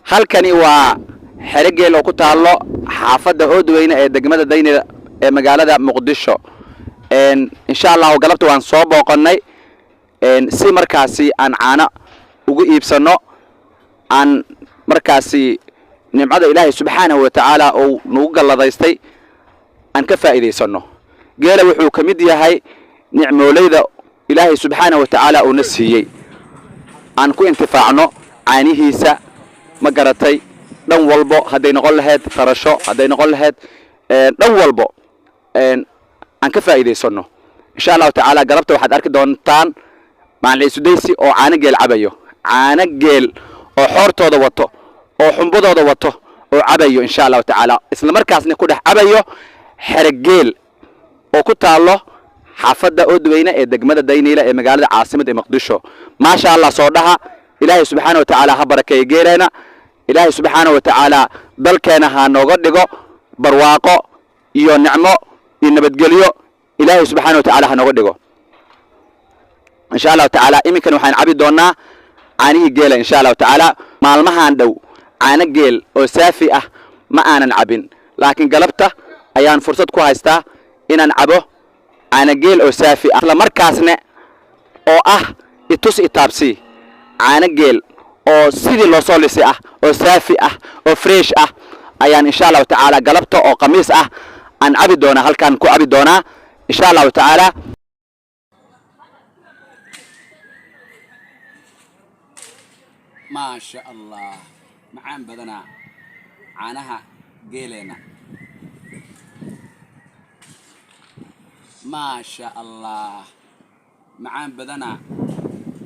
halkani waa xero geel oo ku taalo xaafadda Oodweyne ee degmada Daynila ee magaalada Muqdisho. insha Allah galabta waan soo booqannay si markaasi aan caana ugu iibsano aan markaasi nimcada Ilaahay subhanahu wa ta'ala oo nagu galladaystay aan ka faa'iideysano. geela wuxuu ka mid yahay nicmoolayda Ilaahay subhanahu wa ta'ala oo na siiyay aan ku intifaacno caanihiisa ma garatay dhan walbo haday noqon lahayd qarasho haday noqon lahayd dhan walbo aan ka faa'iideysano. insha Allah ta'ala galabta waxaad arki doontaan macallin Sudaysi oo caana geel cabayo, caana geel oo xoortooda wato oo xumbadooda wato oo cabayo insha Allah ta'ala isla markaasna ku dhex cabayo xero geel oo ku taalo xaafadda Oodweyne ee degmada Daynila ee magaalada caasimadda Muqdisho. ma sha Allah soo dhaha Ilaahay subhanahu wa ta'ala ha barakeeyo geelana. Ilaahay subhanahu wa ta'ala dalkeena ha nooga dhigo barwaaqo iyo nicmo iyo nabadgelyo. Ilaahay subhanahu wa ta'ala ha nooga dhigo insha Allah ta'ala. iminkan waxaan cabi doonaa caanihi geela insha Allah ta'ala. maalmahan dhow caana geel oo saafi ah ma aanan cabin, laakiin galabta ayaan fursad ku haystaa inaan cabo caana geel oo saafi ah, isla markaasna oo ah itus itaabsi caana geel oo sidii loo soo lisay ah oo saafi ah oo fresh ah ayaan insha Allah ta'ala galabta oo qamiis ah aan cabi doona halkan ku cabi doona insha Allah ta'ala. ما شاء الله معان بدنا عانها جيلنا ما شاء الله معان بدنا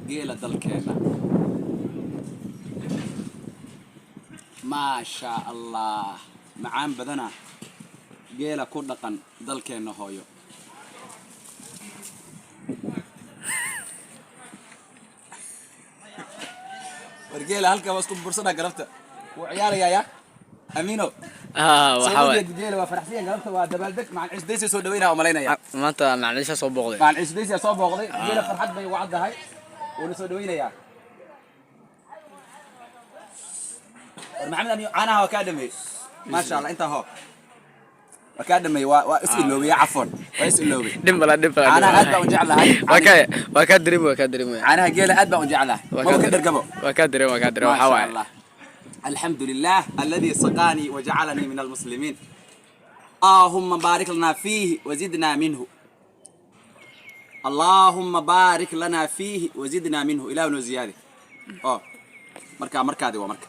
جيل دلكينا ما شاء الله معان بدنا جيل كردقن دلكينا هويو ورجال هلكا بس كم برصنا قرفته وعيال يا امينو وحاول رجال وفرحسين قرفته ودبلدك مع العسديسي سو دوينا ومالينا يا ما انت مع ليش صوب بغضي مع العسديسي صوب بغضي رجال فرحت بي وعد هاي ونسو دوينا يا معنا انا هو اكاديمي ما شاء الله انت هو اكاديمي واسال لوبي عفوا واسال لوبي دمبلا انا ادبا ونجع لها وكادريمو انا جيل ادبا ونجع لها ما كدر قبو وكادريمو ما شاء الله. الحمد لله الذي سقاني وجعلني من المسلمين. اللهم بارك لنا فيه وزدنا منه. اللهم بارك لنا فيه وزدنا منه. إلهنا زياده. مركا دي ومركا